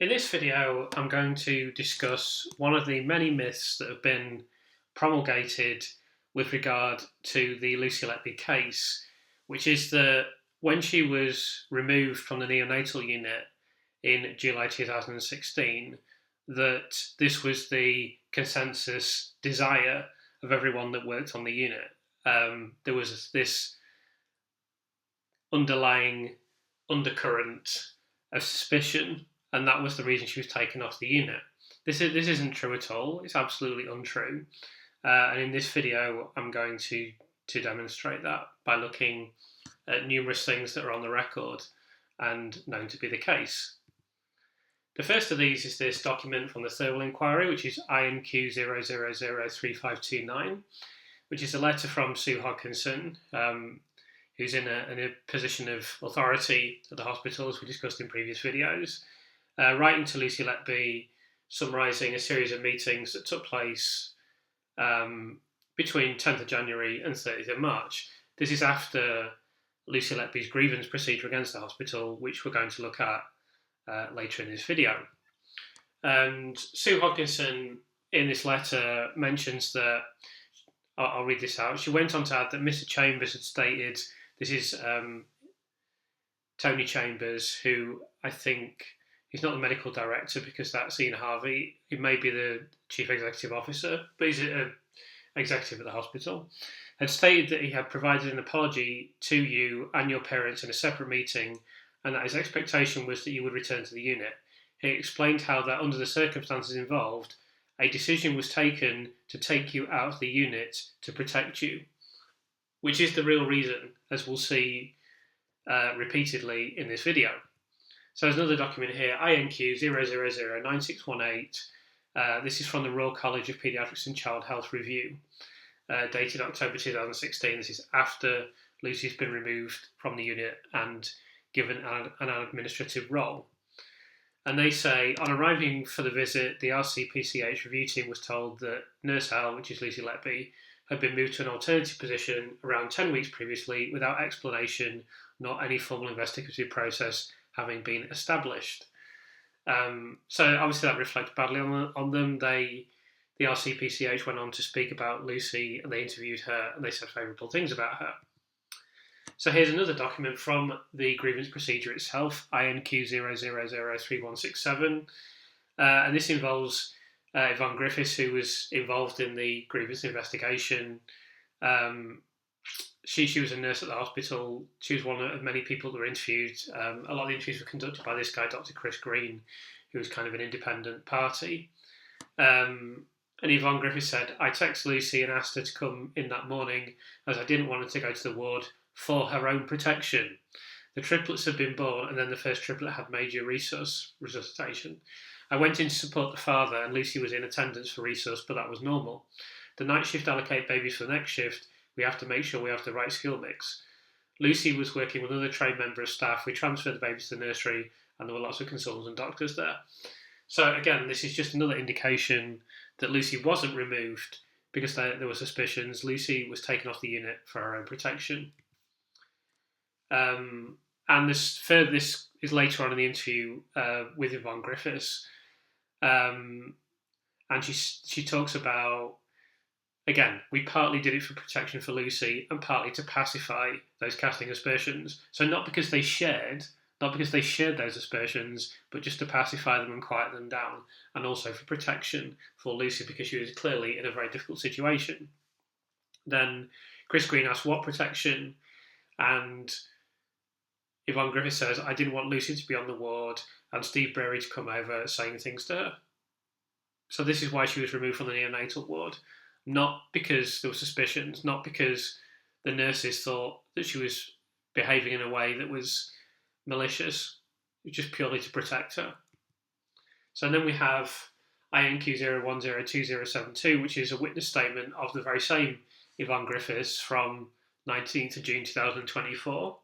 In this video, I'm going to discuss one of the many myths that have been promulgated with regard to the Lucy Letby case, which is that when she was removed from the neonatal unit in July 2016, that this was the consensus desire of everyone that worked on the unit. There was this underlying undercurrent of suspicion, and that was the reason she was taken off the unit. This isn't true at all. It's absolutely untrue. And in this video, I'm going to demonstrate that by looking at numerous things that are on the record and known to be the case. The first of these is this document from the Thirlwall inquiry, which is INQ 0003529, which is a letter from Sue Hodkinson, who's in a position of authority at the hospital, as we discussed in previous videos, writing to Lucy Letby, summarising a series of meetings that took place between 10th of January and 30th of March. This is after Lucy Letby's grievance procedure against the hospital, which we're going to look at later in this video. And Sue Hodkinson, in this letter, mentions that, I'll read this out, she went on to add that Mr. Chambers had stated, this is Tony Chambers, who I think, he's not the medical director because that's Ian Harvey. He may be the chief executive officer, but he's an executive at the hospital, had stated that he had provided an apology to you and your parents in a separate meeting, and that his expectation was that you would return to the unit. He explained how that under the circumstances involved, a decision was taken to take you out of the unit to protect you, which is the real reason, as we'll see repeatedly in this video. So there's another document here, INQ 0009618. This is from the Royal College of Paediatrics and Child Health Review, dated October 2016. This is after Lucy's been removed from the unit and given an administrative role. And they say, on arriving for the visit, the RCPCH review team was told that Nurse L, which is Lucy Letby, had been moved to an alternative position around 10 weeks previously without explanation, nor any formal investigative process having been established. So obviously that reflects badly on them. The RCPCH went on to speak about Lucy, and they interviewed her, and they said favourable things about her. So here's another document from the grievance procedure itself, INQ 0003167, and this involves Yvonne Griffiths, who was involved in the grievance investigation. She was a nurse at the hospital. She was one of many people that were interviewed. A lot of the interviews were conducted by this guy, Dr. Chris Green, who was kind of an independent party. And Yvonne Griffiths said, I texted Lucy and asked her to come in that morning as I didn't want her to go to the ward for her own protection. The triplets had been born, and then the first triplet had major resuscitation. I went in to support the father, and Lucy was in attendance for resus, but that was normal. The night shift allocate babies for the next shift. We have to make sure we have the right skill mix. Lucy was working with another trained member of staff. We transferred the babies to the nursery, and there were lots of consultants and doctors there. So again, this is just another indication that Lucy wasn't removed because there were suspicions. Lucy was taken off the unit for her own protection. And this is later on in the interview with Yvonne Griffiths, and she talks about, again, we partly did it for protection for Lucy and partly to pacify those casting aspersions. So not because they shared those aspersions, but just to pacify them and quiet them down, and also for protection for Lucy because she was clearly in a very difficult situation. Then Chris Green asked what protection, and Yvonne Griffiths says, I didn't want Lucy to be on the ward and Steve Breary to come over saying things to her. So this is why she was removed from the neonatal ward. Not because there were suspicions, not because the nurses thought that she was behaving in a way that was malicious. It was just purely to protect her. So then we have INQ 0102072, which is a witness statement of the very same Yvonne Griffiths from 19th of June 2024.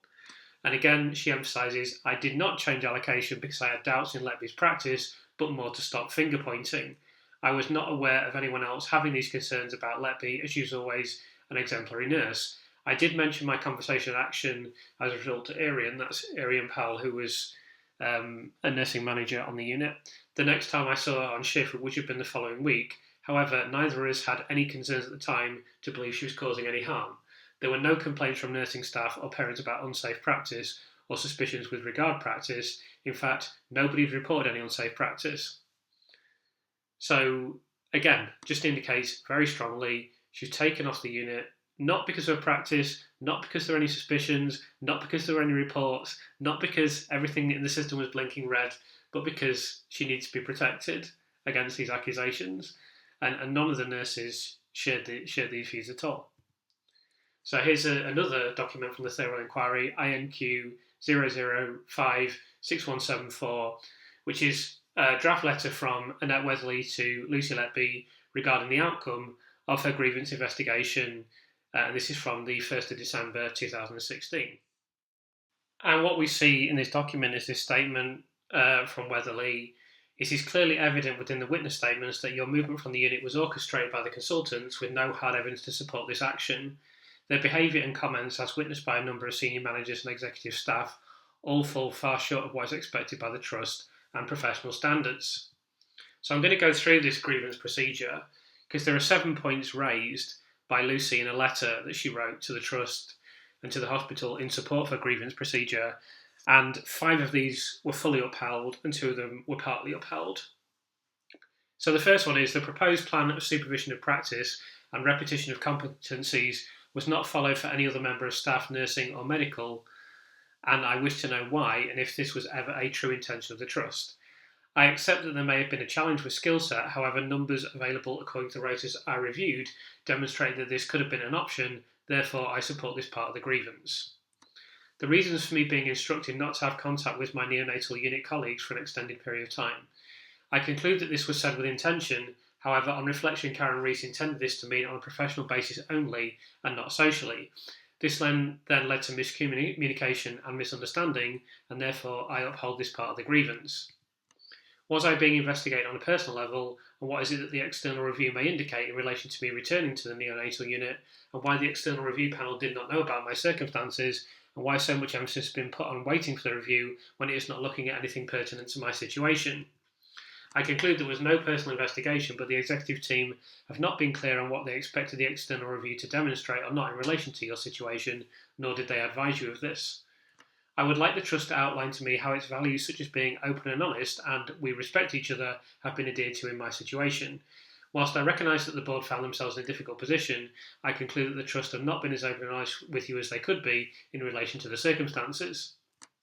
And again, she emphasises, I did not change allocation because I had doubts in Letby's practice, but more to stop finger pointing. I was not aware of anyone else having these concerns about Letby, as she was always an exemplary nurse. I did mention my conversation and action as a result to Arian, that's Arian Powell, who was a nursing manager on the unit. The next time I saw her on shift, which had been the following week, however, neither of us had any concerns at the time to believe she was causing any harm. There were no complaints from nursing staff or parents about unsafe practice or suspicions with regard practice. In fact, nobody had reported any unsafe practice. So, again, just indicates very strongly she's taken off the unit, not because of practice, not because there are any suspicions, not because there were any reports, not because everything in the system was blinking red, but because she needs to be protected against these accusations. And none of the nurses shared these views at all. So here's another document from the Thirlwall inquiry, INQ 0056174, which is a draft letter from Annette Weatherley to Lucy Letby regarding the outcome of her grievance investigation. This is from the 1st of December 2016. And what we see in this document is this statement from Weatherley. It is clearly evident within the witness statements that your movement from the unit was orchestrated by the consultants with no hard evidence to support this action. Their behaviour and comments, as witnessed by a number of senior managers and executive staff, all fall far short of what is expected by the Trust and professional standards. So I'm going to go through this grievance procedure because there are 7 points raised by Lucy in a letter that she wrote to the Trust and to the hospital in support of her grievance procedure, and 5 of these were fully upheld and 2 of them were partly upheld. So the first one is the proposed plan of supervision of practice and repetition of competencies was not followed for any other member of staff, nursing or medical, and I wish to know why and if this was ever a true intention of the Trust. I accept that there may have been a challenge with skill set, however, numbers available according to the rotors I reviewed demonstrate that this could have been an option, therefore I support this part of the grievance. The reasons for me being instructed not to have contact with my neonatal unit colleagues for an extended period of time. I conclude that this was said with intention. However, on reflection, Karen Rees intended this to mean on a professional basis only and not socially. This then led to miscommunication and misunderstanding, and therefore I uphold this part of the grievance. Was I being investigated on a personal level, and what is it that the external review may indicate in relation to me returning to the neonatal unit, and why the external review panel did not know about my circumstances, and why so much emphasis has been put on waiting for the review when it is not looking at anything pertinent to my situation? I conclude there was no personal investigation, but the executive team have not been clear on what they expected the external review to demonstrate or not in relation to your situation, nor did they advise you of this. I would like the Trust to outline to me how its values such as being open and honest and we respect each other have been adhered to in my situation. Whilst I recognise that the board found themselves in a difficult position, I conclude that the Trust have not been as open and honest with you as they could be in relation to the circumstances.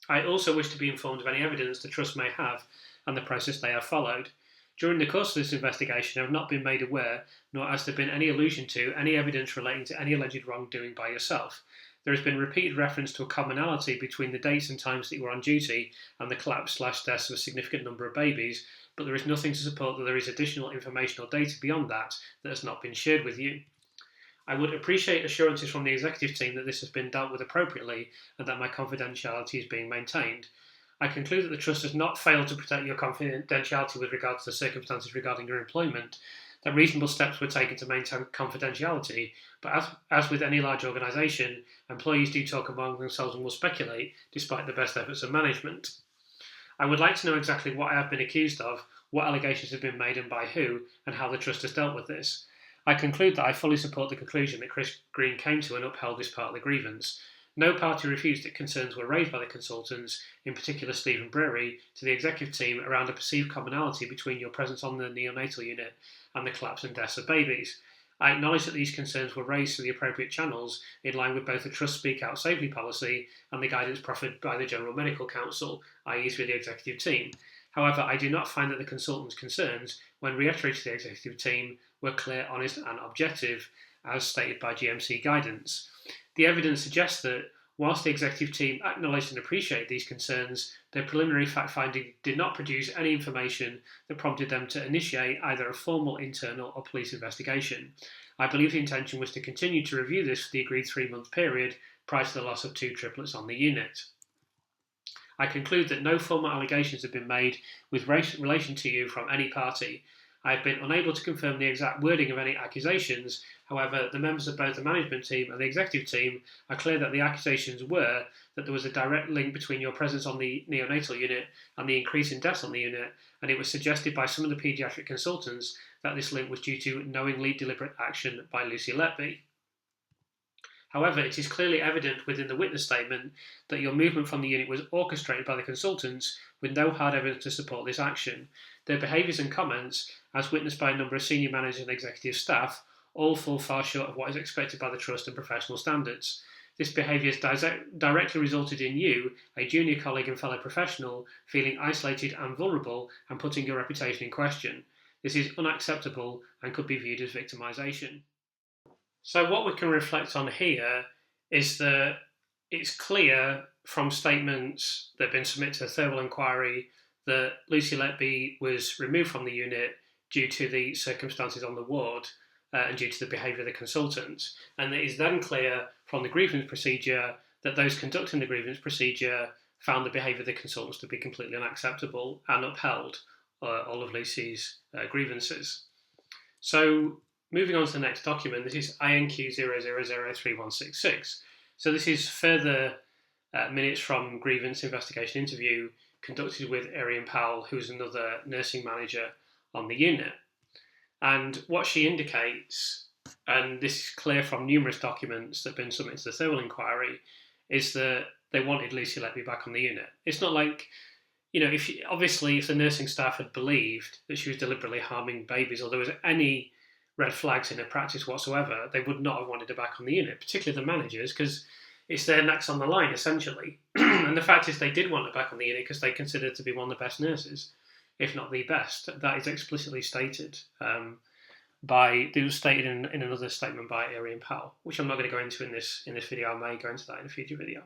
I also wish to be informed of any evidence the Trust may have and the process they have followed. During the course of this investigation, I have not been made aware, nor has there been any allusion to, any evidence relating to any alleged wrongdoing by yourself. There has been repeated reference to a commonality between the dates and times that you were on duty and the collapse/deaths of a significant number of babies, but there is nothing to support that there is additional information or data beyond that has not been shared with you. I would appreciate assurances from the executive team that this has been dealt with appropriately and that my confidentiality is being maintained. I conclude that the Trust has not failed to protect your confidentiality with regard to the circumstances regarding your employment, that reasonable steps were taken to maintain confidentiality, but as with any large organisation, employees do talk among themselves and will speculate, despite the best efforts of management. I would like to know exactly what I have been accused of, what allegations have been made and by who, and how the Trust has dealt with this. I conclude that I fully support the conclusion that Chris Green came to and upheld this part of the grievance. No party refused that concerns were raised by the consultants, in particular Stephen Brewery, to the executive team around a perceived commonality between your presence on the neonatal unit and the collapse and deaths of babies. I acknowledge that these concerns were raised through the appropriate channels, in line with both the Trust Speak Out Safely policy and the guidance proffered by the General Medical Council, i.e. through the executive team. However, I do not find that the consultants' concerns, when reiterated to the executive team, were clear, honest and objective, as stated by GMC guidance. The evidence suggests that, whilst the executive team acknowledged and appreciated these concerns, their preliminary fact-finding did not produce any information that prompted them to initiate either a formal internal or police investigation. I believe the intention was to continue to review this for the agreed 3-month period prior to the loss of 2 triplets on the unit. I conclude that no formal allegations have been made with relation to you from any party. I have been unable to confirm the exact wording of any accusations. However, the members of both the management team and the executive team are clear that the accusations were that there was a direct link between your presence on the neonatal unit and the increase in deaths on the unit, and it was suggested by some of the paediatric consultants that this link was due to knowingly deliberate action by Lucy Letby. However, it is clearly evident within the witness statement that your movement from the unit was orchestrated by the consultants with no hard evidence to support this action. Their behaviours and comments, as witnessed by a number of senior managers and executive staff, all fall far short of what is expected by the Trust and professional standards. This behaviour has directly resulted in you, a junior colleague and fellow professional, feeling isolated and vulnerable and putting your reputation in question. This is unacceptable and could be viewed as victimisation. So what we can reflect on here is that it's clear from statements that have been submitted to the Thirlwall inquiry that Lucy Letby was removed from the unit due to the circumstances on the ward and due to the behaviour of the consultants. And it is then clear from the grievance procedure that those conducting the grievance procedure found the behaviour of the consultants to be completely unacceptable and upheld all of Lucy's grievances. So moving on to the next document, this is INQ 0003166. So this is further minutes from grievance investigation interview conducted with Arian Powell, who is another nursing manager on the unit. And what she indicates, and this is clear from numerous documents that have been submitted to the Thirlwall inquiry, is that they wanted Lucy Letby back on the unit. It's not like, if the nursing staff had believed that she was deliberately harming babies or there was any red flags in her practice whatsoever, they would not have wanted her back on the unit, particularly the managers, because it's their necks on the line, essentially. And the fact is they did want her back on the unit because they considered her to be one of the best nurses, if not the best. That is explicitly stated it was stated in another statement by Arian Powell, which I'm not going to go into in this video. I may go into that in a future video.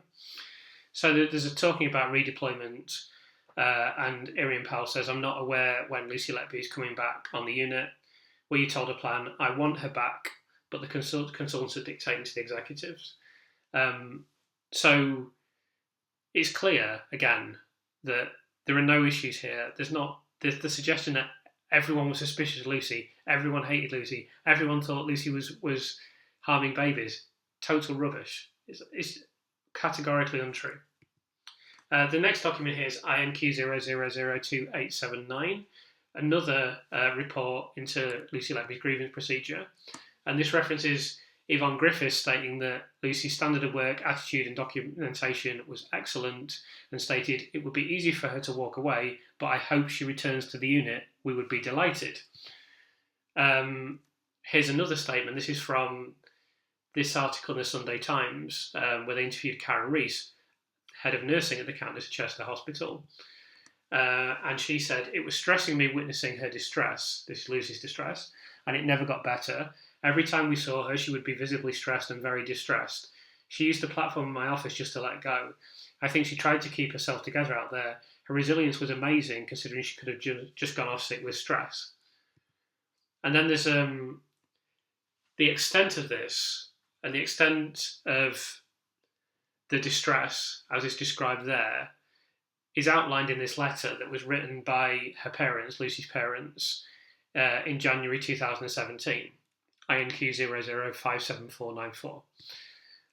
So there's a talking about redeployment, and Arian Powell says, I'm not aware when Lucy Letby is coming back on the unit. Were you told a plan? I want her back, but the consultants are dictating to the executives. So it's clear, again, that there are no issues here. There's the suggestion that everyone was suspicious of Lucy, everyone hated Lucy, everyone thought Lucy was harming babies. Total rubbish. It's categorically untrue. The next document here is INQ 0002879, another report into Lucy Letby's grievance procedure. And this references Yvonne Griffiths stating that Lucy's standard of work, attitude and documentation was excellent, and stated it would be easy for her to walk away, but I hope she returns to the unit. We would be delighted. Here's another statement. This is from this article in the Sunday Times, where they interviewed Karen Rees, head of nursing at the Countess of Chester Hospital. And she said, it was stressing me witnessing her distress, this is Lucy's distress, and it never got better. Every time we saw her, she would be visibly stressed and very distressed. She used the platform in my office just to let go. I think she tried to keep herself together out there. Her resilience was amazing, considering she could have just gone off sick with stress. And then there's the extent of this, and the extent of the distress, as is described there, is outlined in this letter that was written by her parents, Lucy's parents, in January 2017, INQ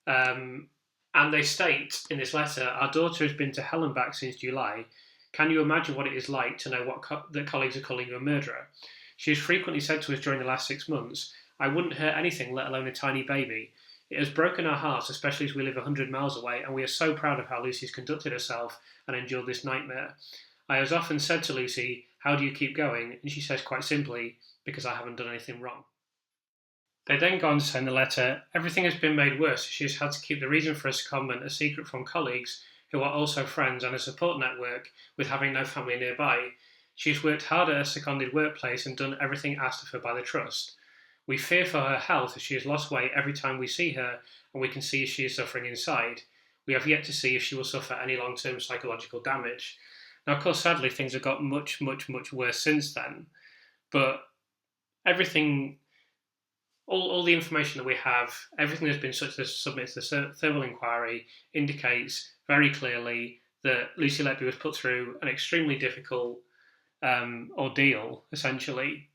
0057494. And they state in this letter, our daughter has been to hell and back since July. Can you imagine what it is like to know that colleagues are calling you a murderer? She has frequently said to us during the last 6 months, I wouldn't hurt anything, let alone a tiny baby. It has broken our hearts, especially as we live 100 miles away, and we are so proud of how Lucy's conducted herself and endured this nightmare. I have often said to Lucy, how do you keep going? And she says quite simply, because I haven't done anything wrong. They then go on to say in the letter, everything has been made worse. She has had to keep the reason for her secondment a secret from colleagues who are also friends and a support network with having no family nearby. She has worked hard at her seconded workplace and done everything asked of her by the Trust. We fear for her health as she has lost weight every time we see her, and we can see she is suffering inside. We have yet to see if she will suffer any long-term psychological damage. Now, of course, sadly, things have got much, much, much worse since then. But everything, all the information that we have, everything that's been submitted to the Thirlwall inquiry indicates very clearly that Lucy Letby was put through an extremely difficult ordeal, essentially.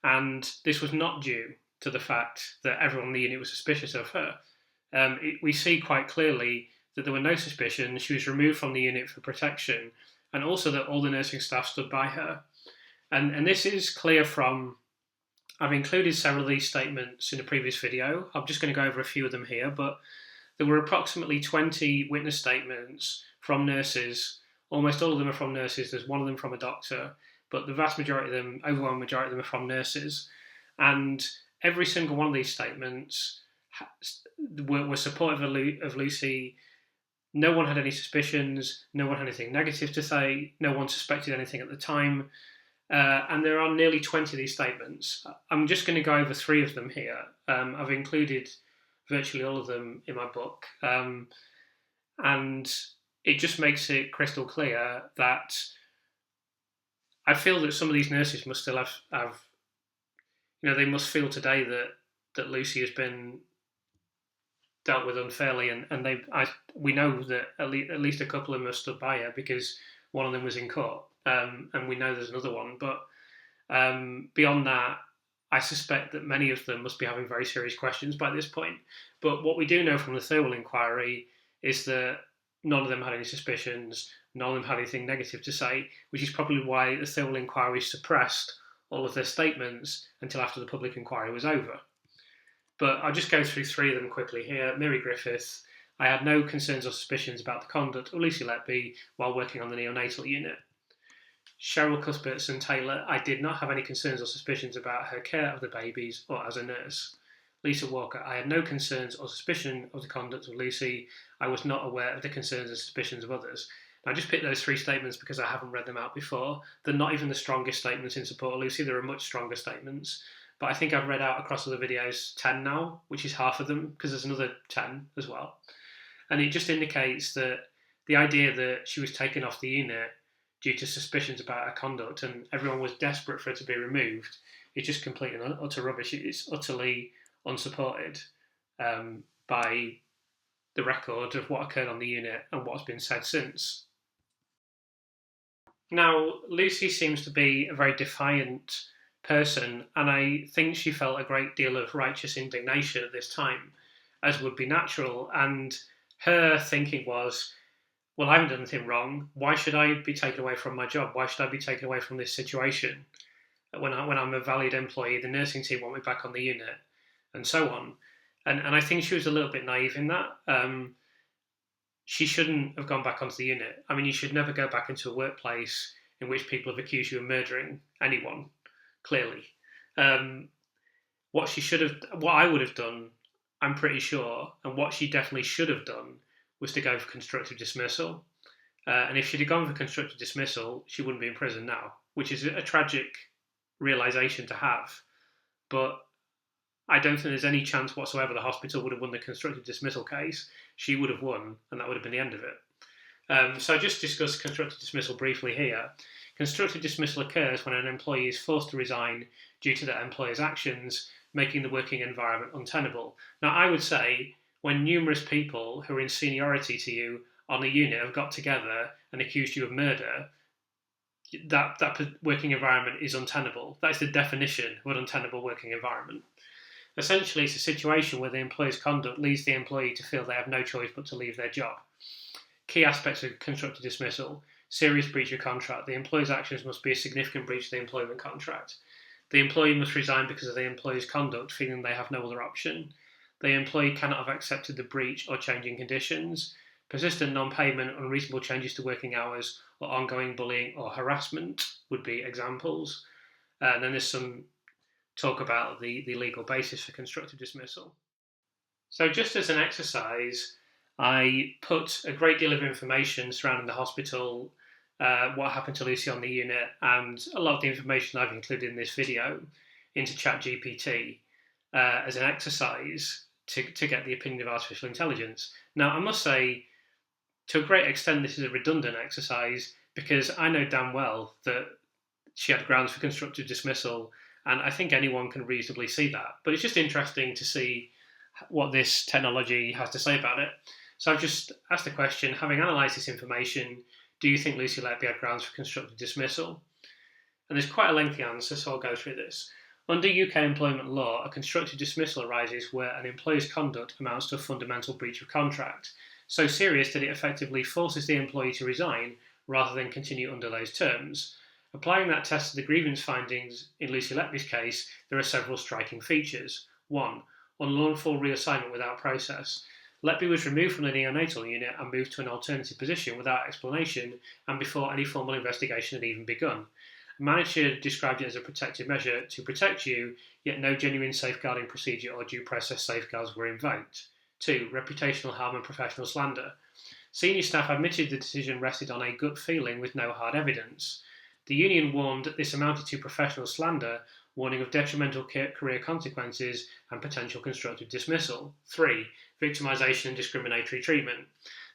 And this was not due to the fact that everyone in the unit was suspicious of her. We see quite clearly that there were no suspicions. She was removed from the unit for protection, and also that all the nursing staff stood by her. And this is clear from, I've included several of these statements in a previous video. I'm just going to go over a few of them here, but there were approximately 20 witness statements from nurses. Almost all of them are from nurses. There's one of them from a doctor, but the vast majority of them, overwhelming majority of them, are from nurses. And every single one of these statements were supportive of Lucy. No one had any suspicions. No one had anything negative to say. No one suspected anything at the time. And there are nearly 20 of these statements. I'm just going to go over 3 of them here. I've included virtually all of them in my book. And it just makes it crystal clear that I feel that some of these nurses must still have they must feel today that Lucy has been dealt with unfairly, and we know that at least a couple of them have stood by her because one of them was in court, and we know there's another one. But beyond that, I suspect that many of them must be having very serious questions by this point. But what we do know from the Thirlwall inquiry is that none of them had any suspicions, none of them had anything negative to say, which is probably why the Thirlwall inquiry suppressed all of their statements until after the public inquiry was over. But I'll just go through 3 of them quickly here. Mary Griffiths: I had no concerns or suspicions about the conduct of Lucy Letby while working on the neonatal unit. Cheryl Cuthbertson-Taylor: I did not have any concerns or suspicions about her care of the babies or as a nurse. Lisa Walker: I had no concerns or suspicion of the conduct of Lucy. I was not aware of the concerns and suspicions of others. I just picked those 3 statements because I haven't read them out before. They're not even the strongest statements in support of Lucy. There are much stronger statements. But I think I've read out across other videos 10 now, which is half of them, because there's another 10 as well. And it just indicates that the idea that she was taken off the unit due to suspicions about her conduct and everyone was desperate for her to be removed is just complete and utter rubbish. It's utterly unsupported by the record of what occurred on the unit and what's been said since. Now, Lucy seems to be a very defiant person, and I think she felt a great deal of righteous indignation at this time, as would be natural. And her thinking was, well, I haven't done anything wrong. Why should I be taken away from my job? Why should I be taken away from this situation? When I'm a valued employee, the nursing team want me back on the unit, and so on. And I think she was a little bit naive in that. She shouldn't have gone back onto the unit. I mean, you should never go back into a workplace in which people have accused you of murdering anyone, clearly. What I would have done, I'm pretty sure, and what she definitely should have done, was to go for constructive dismissal. And if she'd have gone for constructive dismissal, she wouldn't be in prison now, which is a tragic realisation to have. But I don't think there's any chance whatsoever the hospital would have won the constructive dismissal case. She would have won, and that would have been the end of it. So I just discussed constructive dismissal briefly here. Constructive dismissal occurs when an employee is forced to resign due to their employer's actions, making the working environment untenable. Now, I would say when numerous people who are in seniority to you on a unit have got together and accused you of murder, that working environment is untenable. That is the definition of an untenable working environment. Essentially, it's a situation where the employer's conduct leads the employee to feel they have no choice but to leave their job. Key aspects of constructive dismissal: serious breach of contract. The employer's actions must be a significant breach of the employment contract. The employee must resign because of the employee's conduct, feeling they have no other option. The employee cannot have accepted the breach or changing conditions. Persistent non-payment, unreasonable changes to working hours, or ongoing bullying or harassment would be examples. And then there's some talk about the legal basis for constructive dismissal. So just as an exercise, I put a great deal of information surrounding the hospital, what happened to Lucy on the unit, and a lot of the information I've included in this video into ChatGPT as an exercise to get the opinion of artificial intelligence. Now, I must say, to a great extent, this is a redundant exercise because I know damn well that she had grounds for constructive dismissal, and I think anyone can reasonably see that. But it's just interesting to see what this technology has to say about it. So I've just asked the question, having analysed this information, do you think Lucy Letby had grounds for constructive dismissal? And there's quite a lengthy answer, so I'll go through this. Under UK employment law, a constructive dismissal arises where an employer's conduct amounts to a fundamental breach of contract, so serious that it effectively forces the employee to resign rather than continue under those terms. Applying that test to the grievance findings in Lucy Letby's case, there are several striking features. 1. Unlawful reassignment without process. Letby was removed from the neonatal unit and moved to an alternative position without explanation and before any formal investigation had even begun. A manager described it as a protective measure to protect you, yet no genuine safeguarding procedure or due process safeguards were invoked. 2. Reputational harm and professional slander. Senior staff admitted the decision rested on a gut feeling with no hard evidence. The union warned that this amounted to professional slander, warning of detrimental career consequences and potential constructive dismissal. 3. Victimisation and discriminatory treatment.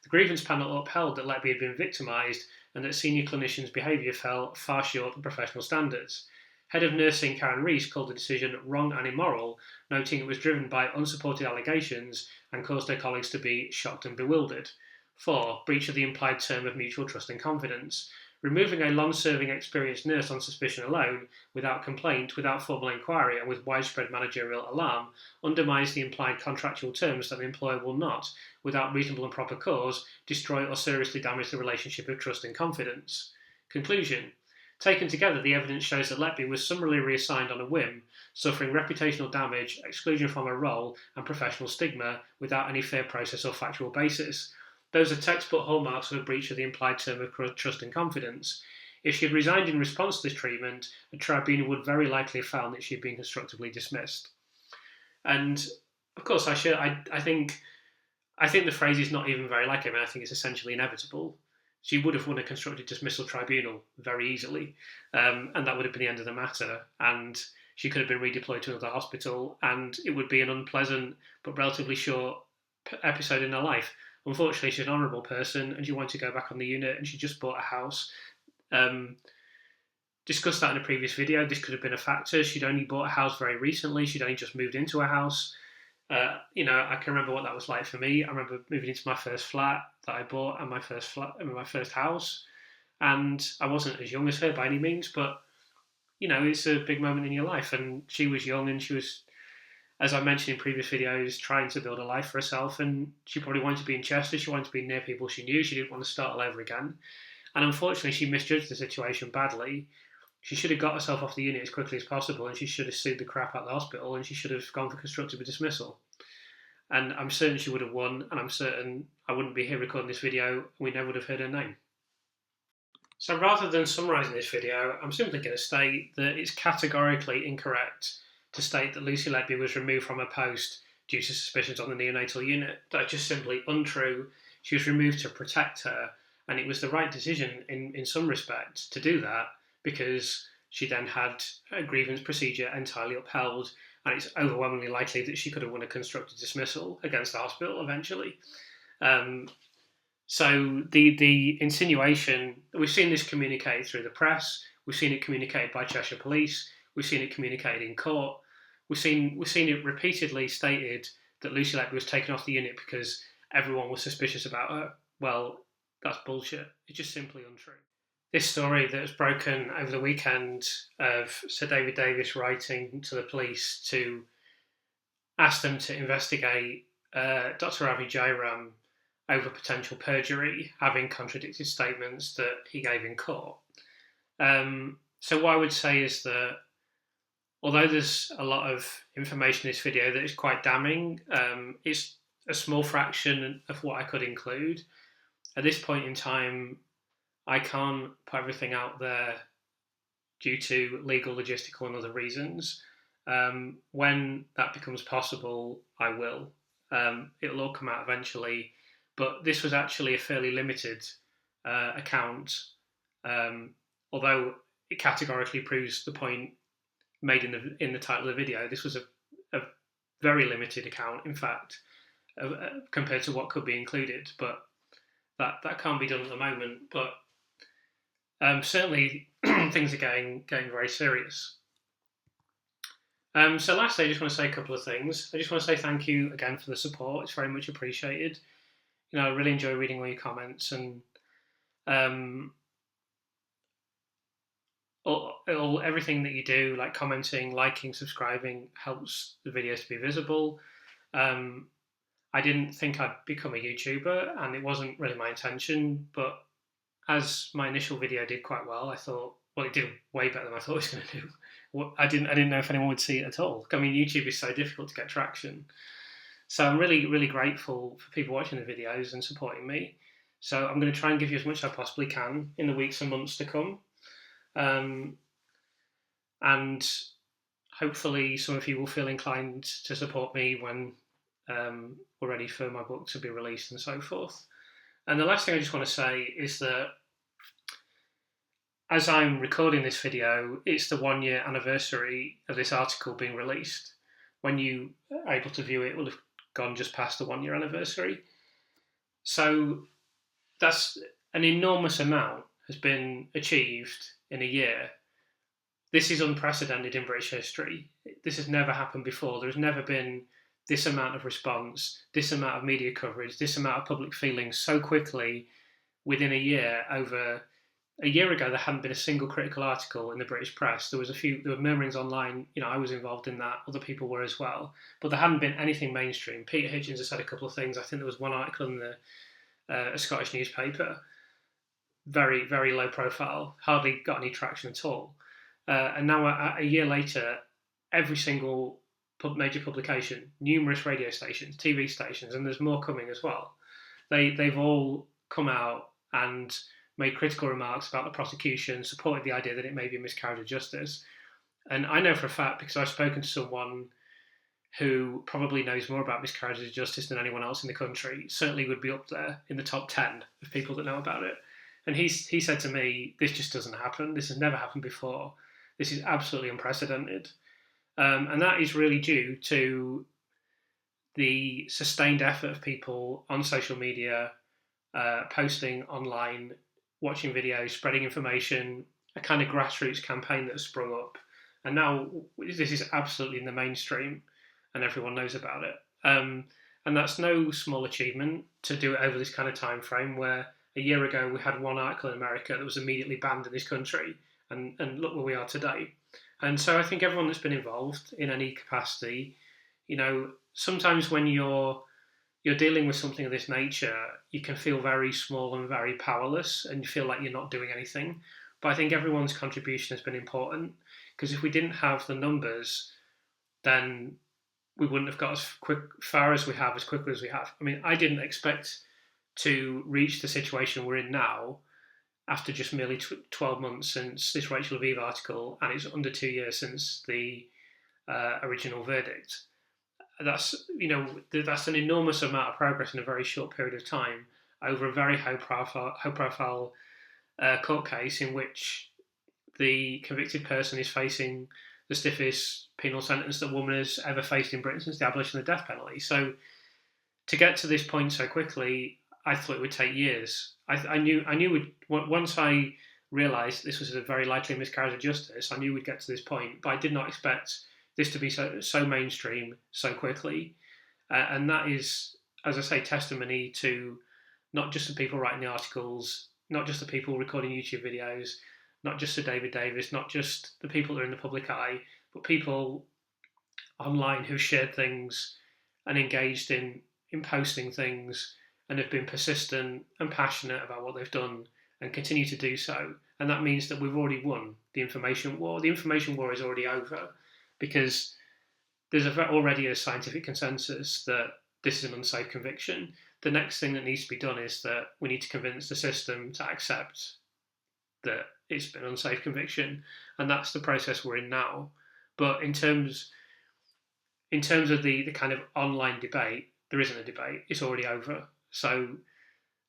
The grievance panel upheld that Letby had been victimised and that senior clinicians' behaviour fell far short of professional standards. Head of nursing Karen Rees called the decision wrong and immoral, noting it was driven by unsupported allegations and caused her colleagues to be shocked and bewildered. 4. Breach of the implied term of mutual trust and confidence. Removing a long-serving experienced nurse on suspicion alone, without complaint, without formal inquiry, and with widespread managerial alarm, undermines the implied contractual terms that an employer will not, without reasonable and proper cause, destroy or seriously damage the relationship of trust and confidence. Conclusion. Taken together, the evidence shows that Letby was summarily reassigned on a whim, suffering reputational damage, exclusion from her role, and professional stigma without any fair process or factual basis. Those are textbook hallmarks of a breach of the implied term of trust and confidence. If she had resigned in response to this treatment, a tribunal would very likely have found that she had been constructively dismissed. And of course, I think the phrase is not even very likely. I think it's essentially inevitable. She would have won a constructive dismissal tribunal very easily, and that would have been the end of the matter. And she could have been redeployed to another hospital, and it would be an unpleasant but relatively short episode in her life. Unfortunately, she's an honourable person and she wanted to go back on the unit and she just bought a house. Discussed that in a previous video. This could have been a factor. She'd only bought a house very recently. She'd only just moved into a house. I can remember what that was like for me. I remember moving into my first flat that I bought and my first house. And I wasn't as young as her by any means, but, it's a big moment in your life. And she was young and she was, as I mentioned in previous videos, trying to build a life for herself, and she probably wanted to be in Chester. She wanted to be near people she knew. She didn't want to start all over again. And unfortunately, she misjudged the situation badly. She should have got herself off the unit as quickly as possible, and she should have sued the crap out of the hospital, and she should have gone for constructive dismissal. And I'm certain she would have won, and I'm certain I wouldn't be here recording this video, and we never would have heard her name. So rather than summarising this video, I'm simply going to state that it's categorically incorrect to state that Lucy Letby was removed from her post due to suspicions on the neonatal unit. That's just simply untrue. She was removed to protect her, and it was the right decision in some respects to do that, because she then had a grievance procedure entirely upheld, and it's overwhelmingly likely that she could have won a constructive dismissal against the hospital eventually. So the insinuation, we've seen this communicated through the press, we've seen it communicated by Cheshire Police, we've seen it communicated in court, we've seen it repeatedly stated that Lucy Letby was taken off the unit because everyone was suspicious about her. Well, that's bullshit. It's just simply untrue. This story that was broken over the weekend of Sir David Davis writing to the police to ask them to investigate Dr. Avi Jairam over potential perjury, having contradicted statements that he gave in court. So what I would say is that although there's a lot of information in this video that is quite damning, it's a small fraction of what I could include. At this point in time, I can't put everything out there due to legal, logistical and other reasons. When that becomes possible, I will. It'll all come out eventually. But this was actually a fairly limited account, although it categorically proves the point made in the title of the video. This was a very limited account, in fact, compared to what could be included. But that can't be done at the moment. But certainly things are getting very serious. So lastly, I just want to say a couple of things. I just want to say thank you again for the support. It's very much appreciated. I really enjoy reading all your comments, and everything that you do, like commenting, liking, subscribing, helps the videos to be visible. I didn't think I'd become a YouTuber, and it wasn't really my intention. But as my initial video did quite well, I thought, well, it did way better than I thought it was going to do. I didn't know if anyone would see it at all. I mean, YouTube is so difficult to get traction. So I'm really, really grateful for people watching the videos and supporting me. So I'm going to try and give you as much as I possibly can in the weeks and months to come. And hopefully some of you will feel inclined to support me when we're ready for my book to be released and so forth. And the last thing I just want to say is that as I'm recording this video, it's the 1 year anniversary of this article being released. When you are able to view it, it will have gone just past the 1 year anniversary. So that's an enormous amount has been achieved in a year. This is unprecedented in British history. This has never happened before. There's never been this amount of response, this amount of media coverage, this amount of public feeling so quickly within a year. Over a year ago, there hadn't been a single critical article in the British press. There were murmurings online. I was involved in that. Other people were as well. But there hadn't been anything mainstream. Peter Hitchens has said a couple of things. I think there was one article in a Scottish newspaper. Very, very low profile. Hardly got any traction at all. And now, a year later, every single major publication, numerous radio stations, TV stations, and there's more coming as well. They've all come out and made critical remarks about the prosecution, supported the idea that it may be a miscarriage of justice. And I know for a fact, because I've spoken to someone who probably knows more about miscarriages of justice than anyone else in the country, certainly would be up there in the top 10 of people that know about it. And he said to me, this just doesn't happen. This has never happened before. This is absolutely unprecedented. And that is really due to the sustained effort of people on social media, posting online, watching videos, spreading information, a kind of grassroots campaign that has sprung up. And now this is absolutely in the mainstream and everyone knows about it. And that's no small achievement to do it over this kind of time frame, where a year ago we had one article in America that was immediately banned in this country. And look where we are today. And so I think everyone that's been involved in any capacity, sometimes when you're dealing with something of this nature, you can feel very small and very powerless, and you feel like you're not doing anything. But I think everyone's contribution has been important, because if we didn't have the numbers, then we wouldn't have got as far as we have, as quickly as we have. I mean, I didn't expect to reach the situation we're in now after just merely 12 months since this Rachel Aviv article, and it's under 2 years since the original verdict. That's an enormous amount of progress in a very short period of time over a very high profile court case in which the convicted person is facing the stiffest penal sentence that a woman has ever faced in Britain since the abolition of the death penalty. So to get to this point so quickly, I thought it would take years. I knew once I realised this was a very likely miscarriage of justice, I knew we'd get to this point, but I did not expect this to be so mainstream so quickly. And that is, as I say, testimony to not just the people writing the articles, not just the people recording YouTube videos, not just Sir David Davis, not just the people that are in the public eye, but people online who shared things and engaged in posting things and have been persistent and passionate about what they've done and continue to do so. And that means that we've already won the information war. The information war is already over, because there's already a scientific consensus that this is an unsafe conviction. The next thing that needs to be done is that we need to convince the system to accept that it's been an unsafe conviction, and that's the process we're in now. But in terms of the kind of online debate, there isn't a debate. It's already over. So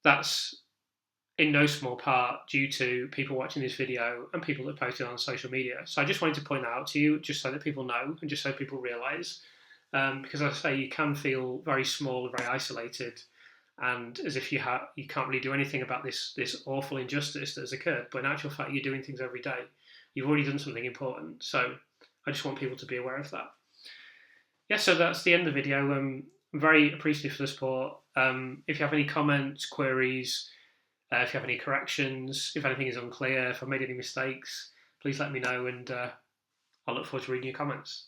that's in no small part due to people watching this video and people that posted on social media. So I just wanted to point that out to you, just so that people know and just so people realise. Because as I say, you can feel very small and very isolated, and as if you can't really do anything about this awful injustice that has occurred. But in actual fact, you're doing things every day. You've already done something important. So I just want people to be aware of that. Yeah, so that's the end of the video. I'm very appreciative for the support. If you have any comments, queries, if you have any corrections, if anything is unclear, if I've made any mistakes, please let me know, and I look forward to reading your comments.